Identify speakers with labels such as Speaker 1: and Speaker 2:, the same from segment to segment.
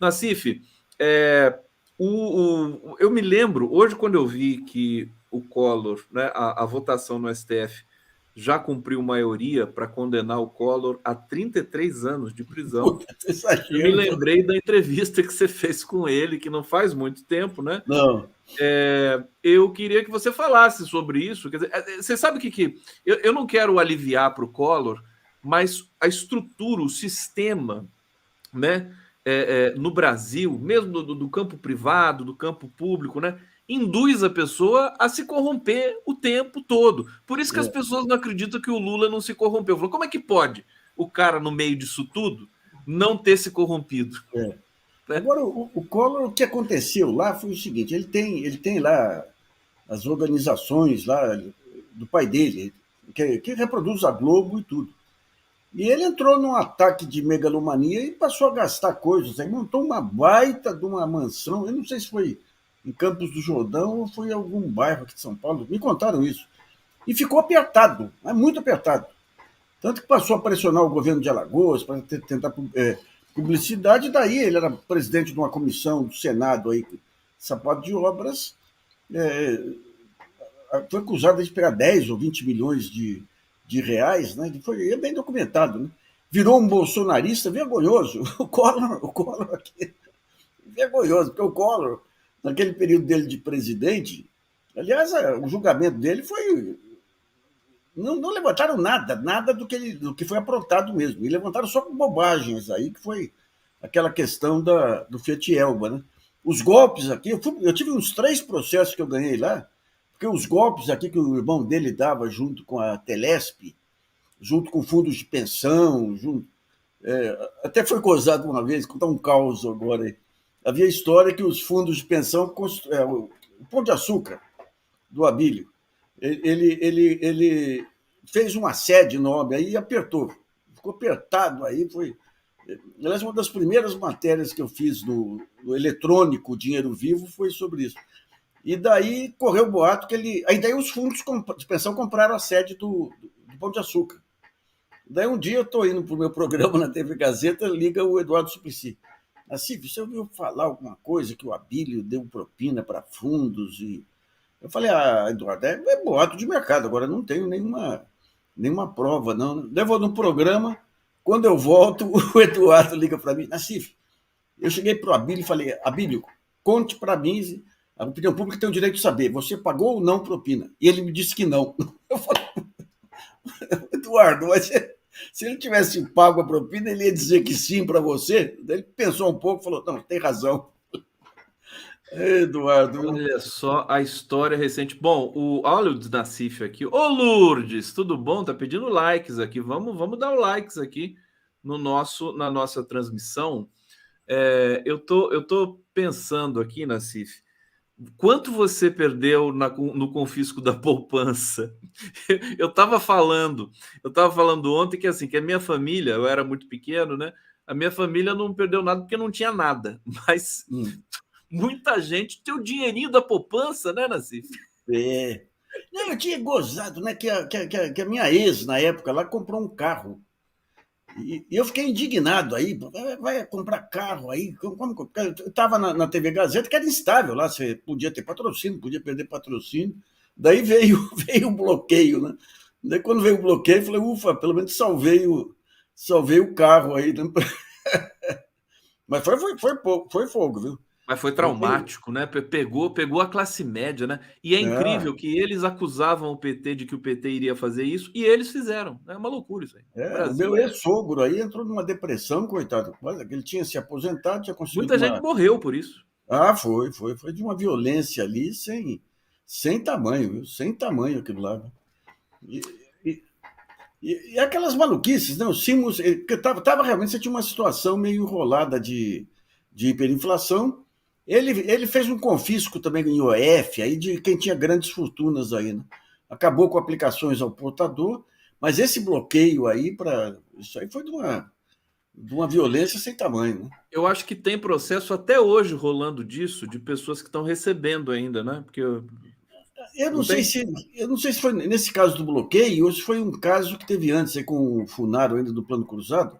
Speaker 1: Nassif, é, eu me lembro, hoje, quando eu vi que o Collor, né, a votação no STF já cumpriu maioria para condenar o Collor a 33 anos de prisão,
Speaker 2: Puta,
Speaker 1: eu me
Speaker 2: exagero.
Speaker 1: lembrei da entrevista que você fez com ele, que não faz muito tempo, né?
Speaker 2: Não,
Speaker 1: Eu queria que você falasse sobre isso. Quer dizer, você sabe eu não quero aliviar para o Collor, mas a estrutura, o sistema, né, no Brasil, mesmo do campo privado, do campo público, né, induz a pessoa a se corromper o tempo todo. Por isso que as
Speaker 2: é,
Speaker 1: pessoas não acreditam que o Lula não se corrompeu. Falou, como é que pode o cara, no meio disso tudo, não ter se corrompido?
Speaker 2: é.
Speaker 1: Né?
Speaker 2: Agora, o Collor, o que aconteceu lá foi o seguinte: ele tem lá as organizações lá do pai dele, que reproduz a Globo e tudo. E ele entrou num ataque de megalomania e passou a gastar coisas. Aí montou uma baita de uma mansão. Eu não sei se foi em Campos do Jordão ou foi em algum bairro aqui de São Paulo. Me contaram isso. E ficou apertado, mas muito apertado. Tanto que passou a pressionar o governo de Alagoas para tentar publicidade. Daí ele era presidente de uma comissão do Senado aí, sapato de obras. é, Foi acusado de pegar 10 ou 20 milhões de reais, né? É bem documentado, né? Virou um bolsonarista vergonhoso. O Collor aqui, vergonhoso, porque o Collor, naquele período dele de presidente, aliás, o julgamento dele foi. Não levantaram nada do que foi aprontado mesmo. E levantaram só bobagens aí, que foi aquela questão do Fiat Elba, né? Os golpes aqui, eu tive uns 3 processos que eu ganhei lá, porque os golpes aqui que o irmão dele dava junto com a Telesp, junto com fundos de pensão, até foi gozado uma vez, contar um caos agora aí. Havia história que os fundos de pensão, o Pão de Açúcar do Abílio, ele fez uma sede nome aí e apertou. Ficou apertado aí, foi. Aliás, uma das primeiras matérias que eu fiz no eletrônico Dinheiro Vivo foi sobre isso. E daí correu o boato que ele. Aí daí os fundos de pensão compraram a sede do Pão de Açúcar. Daí um dia eu estou indo para o meu programa na TV Gazeta, liga o Eduardo Suplicy. Assim, você ouviu falar alguma coisa que o Abílio deu propina para fundos? E eu falei, Eduardo, é boato de mercado, agora não tenho nenhuma prova, não. Daí eu vou no programa, quando eu volto, o Eduardo liga para mim, Nassif, eu cheguei para o Abílio e falei, Abílio, conte para mim, a opinião pública tem o direito de saber, você pagou ou não propina? E ele me disse que não. Eu falei, Eduardo, mas se ele tivesse pago a propina, ele ia dizer que sim para você? Daí ele pensou um pouco e falou, não, tem razão. Eduardo,
Speaker 1: Olha só a história recente. Bom, olha o Nassif aqui. Ô Lourdes, tudo bom? Tá pedindo likes aqui. Vamos dar o likes aqui na nossa transmissão. Eu tô pensando aqui, Nassif, quanto você perdeu no confisco da poupança? Eu estava falando ontem que assim, que a minha família, eu era muito pequeno, né? A minha família não perdeu nada porque não tinha nada, mas
Speaker 2: hum,
Speaker 1: muita gente tem o dinheirinho da poupança, né, Nassif?
Speaker 2: é. Não, eu tinha gozado, né? Que a minha ex, na época, ela comprou um carro. E eu fiquei indignado aí, vai comprar carro aí, eu estava na TV Gazeta, que era instável lá, você podia ter patrocínio, podia perder patrocínio. Daí veio, veio o bloqueio, né? Daí quando veio o bloqueio, eu falei, ufa, pelo menos salvei o carro aí. Né? Mas foi fogo, viu?
Speaker 1: Mas foi
Speaker 2: Foi,
Speaker 1: traumático, né? Pegou a classe média, né? E é
Speaker 2: é,
Speaker 1: incrível que eles acusavam o PT de que o PT iria fazer isso e eles fizeram. É uma loucura isso aí. O
Speaker 2: o
Speaker 1: Brasil
Speaker 2: meu
Speaker 1: é.
Speaker 2: ex-sogro aí entrou numa depressão, coitado. Olha, ele tinha se aposentado, tinha conseguido
Speaker 1: Muita gente
Speaker 2: uma.
Speaker 1: morreu por isso.
Speaker 2: Foi de uma violência ali sem tamanho, viu? Sem tamanho aquilo lá. E, e, e aquelas maluquices, né? O Simos, porque tava realmente, você tinha uma situação meio enrolada de hiperinflação. Ele fez um confisco também em IOF, aí de quem tinha grandes fortunas aí, né? Acabou com aplicações ao portador, mas esse bloqueio aí, isso aí foi de uma violência sem tamanho, né?
Speaker 1: Eu acho que tem processo até hoje rolando disso, de pessoas que estão recebendo ainda, né? Porque
Speaker 2: Eu não
Speaker 1: não
Speaker 2: sei
Speaker 1: tem.
Speaker 2: se, eu não sei se foi nesse caso do bloqueio ou se foi um caso que teve antes aí com o Funaro ainda do Plano Cruzado,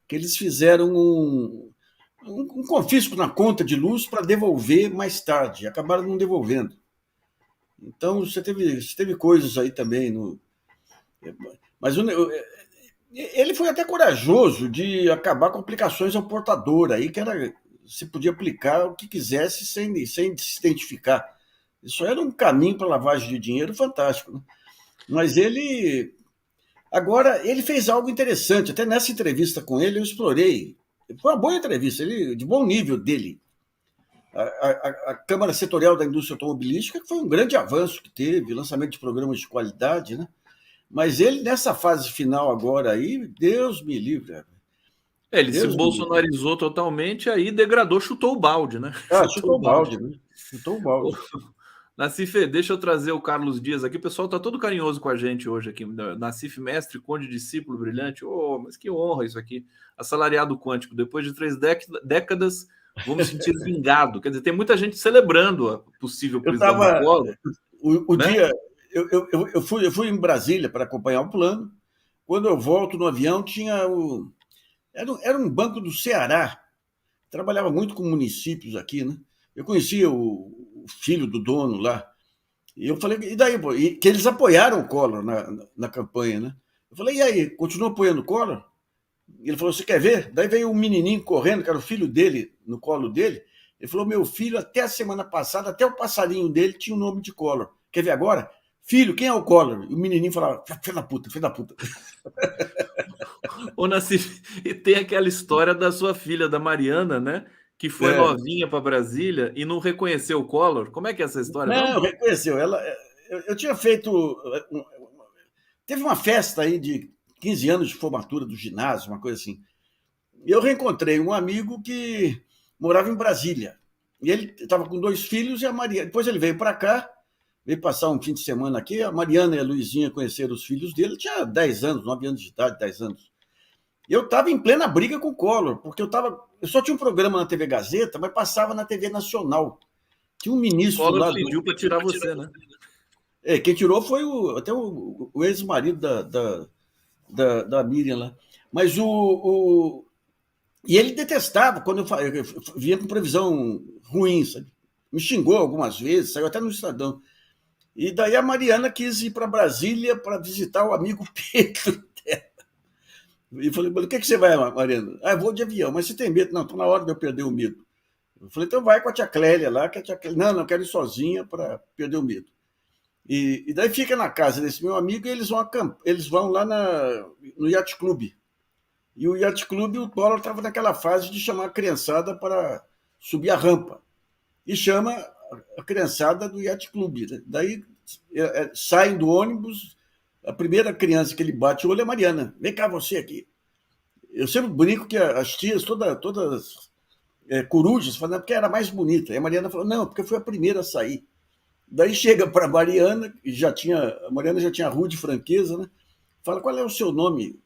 Speaker 2: que eles fizeram um confisco na conta de luz para devolver mais tarde. Acabaram não devolvendo. Então, você teve coisas aí também. Mas ele foi até corajoso de acabar com aplicações ao portador, aí que era, se podia aplicar o que quisesse sem se identificar. Isso era um caminho para lavagem de dinheiro fantástico. Né? Mas agora, ele fez algo interessante. Até nessa entrevista com ele, eu explorei. Foi uma boa entrevista, de bom nível dele. A Câmara Setorial da Indústria Automobilística, que foi um grande avanço que teve, lançamento de programas de qualidade, né? Mas ele, nessa fase final agora aí, Deus me livre.
Speaker 1: Ele se bolsonarizou totalmente, aí degradou, chutou o balde, né?
Speaker 2: Chutou o balde, né? Chutou o balde.
Speaker 1: Nacife, deixa eu trazer o Carlos Dias aqui. O pessoal tá todo carinhoso com a gente hoje aqui. Nacife, mestre, conde, discípulo brilhante. Oh, mas que honra isso aqui. Assalariado quântico. Depois de 3 décadas, vou me sentir vingado. Quer dizer, tem muita gente celebrando a possível prisão do Collor.
Speaker 2: O né? Dia... Eu fui em Brasília para acompanhar o plano. Quando eu volto no avião, tinha era um banco do Ceará. Trabalhava muito com municípios aqui, né? Eu conhecia o filho do dono lá. E eu falei, e daí? Que eles apoiaram o Collor na campanha, né? Eu falei, e aí, continua apoiando o Collor? Ele falou, você quer ver? Daí veio um menininho correndo, que era o filho dele, no colo dele. Ele falou, meu filho, até a semana passada, até o passarinho dele tinha o nome de Collor. Quer ver agora? Filho, quem é o Collor? E o menininho falava, filho da puta, filho da puta.
Speaker 1: Ô, Nassif, e tem aquela história da sua filha, da Mariana, né? Que foi novinha para Brasília e não reconheceu o Collor. Como é que é essa história?
Speaker 2: Não, reconheceu. Eu tinha feito... Teve uma festa aí de 15 anos de formatura do ginásio, uma coisa assim. E eu reencontrei um amigo que morava em Brasília. E ele estava com 2 filhos e a Mariana... Depois ele veio para cá, veio passar um fim de semana aqui. A Mariana e a Luizinha conheceram os filhos dele. Ele tinha 10 anos, 9 anos de idade, 10 anos. E eu estava em plena briga com o Collor, porque eu só tinha um programa na TV Gazeta, mas passava na TV Nacional. Tinha um ministro
Speaker 1: Collor
Speaker 2: lá...
Speaker 1: pediu para tirar você, né?
Speaker 2: Quem tirou foi até o ex-marido da Miriam lá. Mas E ele detestava quando eu vinha com previsão ruim, sabe? Me xingou algumas vezes, saiu até no Estadão. E daí a Mariana quis ir para Brasília para visitar o amigo Pedro dela. E falei, mas o que você vai, Mariana? Eu vou de avião, mas você tem medo? Não, estou na hora de eu perder o medo. Eu falei, então vai com a tia Clélia lá, que a tia Clélia... Não, quero ir sozinha para perder o medo. E daí fica na casa desse meu amigo e eles vão lá no Yacht Club. E o Yacht Club, o Collor estava naquela fase de chamar a criançada para subir a rampa. E chama a criançada do Yacht Club. Né? Daí saem do ônibus, a primeira criança que ele bate o olho é a Mariana. Vem cá você aqui. Eu sempre brinco que as tias, todas corujas, falando porque era mais bonita. E a Mariana falou, não, porque foi a primeira a sair. Daí chega para a Mariana, a Mariana já tinha rude franqueza, né? Fala, qual é o seu nome?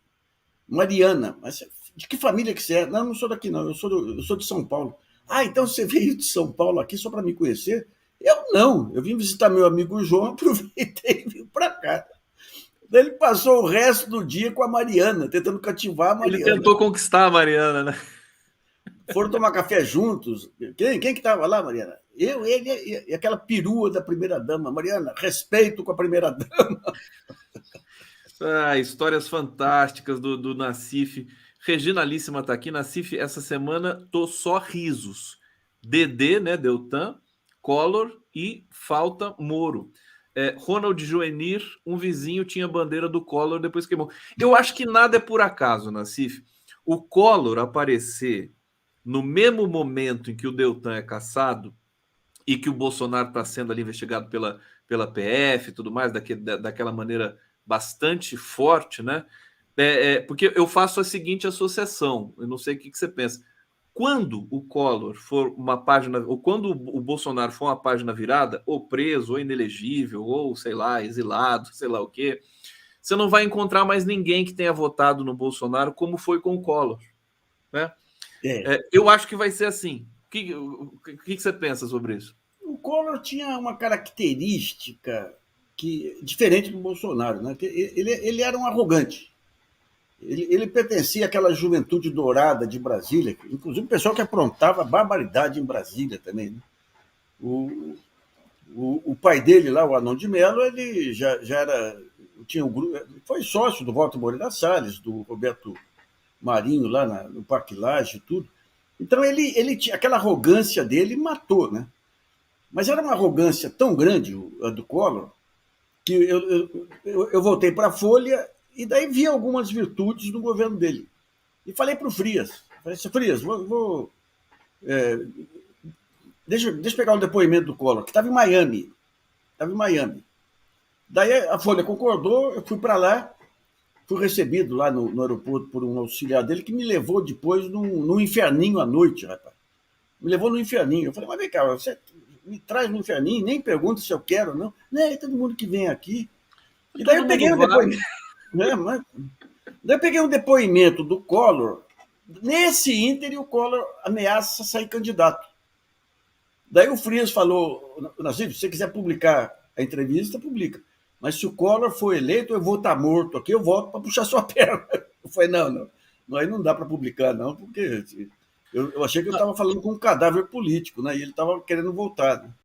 Speaker 2: Mariana. Mas de que família que você é? Não, não sou daqui, não. Eu sou de São Paulo. Ah, então você veio de São Paulo aqui só para me conhecer? Eu não. Eu vim visitar meu amigo João, aproveitei e vim para cá. Daí ele passou o resto do dia com a Mariana, tentando cativar a Mariana.
Speaker 1: Ele tentou conquistar a Mariana, né?
Speaker 2: Foram tomar café juntos. Quem que estava lá, Mariana? Eu, ele e aquela perua da primeira-dama. Mariana, respeito com a primeira-dama.
Speaker 1: Histórias fantásticas do Nassif. Regina Alíssima está aqui. Nassif, essa semana tô só risos. Dedê, né? Deltan, Collor e falta Moro. Ronald Joenir, um vizinho tinha bandeira do Collor, depois queimou. Eu acho que nada é por acaso, Nassif. O Collor aparecer no mesmo momento em que o Deltan é caçado e que o Bolsonaro está sendo ali investigado pela PF e tudo mais, daquela maneira bastante forte, né? Porque eu faço a seguinte associação, eu não sei o que você pensa. Quando o Collor for uma página, ou quando o Bolsonaro for uma página virada, ou preso, ou inelegível, ou sei lá, exilado, sei lá o quê, você não vai encontrar mais ninguém que tenha votado no Bolsonaro como foi com o Collor, né? Eu acho que vai ser assim. O que você pensa sobre isso?
Speaker 2: O Collor tinha uma característica diferente do Bolsonaro, né? Ele era um arrogante. Ele pertencia àquela juventude dourada de Brasília, inclusive o pessoal que aprontava barbaridade em Brasília também. Né? O, o pai dele lá, o Arnon de Mello, ele já era. Tinha um grupo, foi sócio do Walter Moreira Salles, do Roberto Marinho, lá no Parque Lage e tudo. Então, ele tinha aquela arrogância dele matou, né? Mas era uma arrogância tão grande, a do Collor, que eu voltei para a Folha e daí vi algumas virtudes no governo dele. E falei para o Frias, falei assim, Frias, deixa eu pegar um depoimento do Collor, que estava em Miami. Estava em Miami. Daí a Folha concordou, eu fui para lá, fui recebido lá no aeroporto por um auxiliar dele que me levou depois num inferninho à noite, rapaz. Me levou no inferninho. Eu falei, mas vem cá, você me traz no inferninho, nem pergunta se eu quero, não. Não, é todo mundo que vem aqui. E daí eu peguei um depoimento. Daí eu peguei um depoimento do Collor. Nesse ínterim, o Collor ameaça sair candidato. Daí o Frias falou, Nassif, se você quiser publicar a entrevista, publica. Mas se o Collor for eleito, eu vou estar morto aqui, eu volto para puxar sua perna. Eu falei, não, aí não dá para publicar, não, porque eu achei que eu estava falando com um cadáver político, né? E ele estava querendo voltar. Né?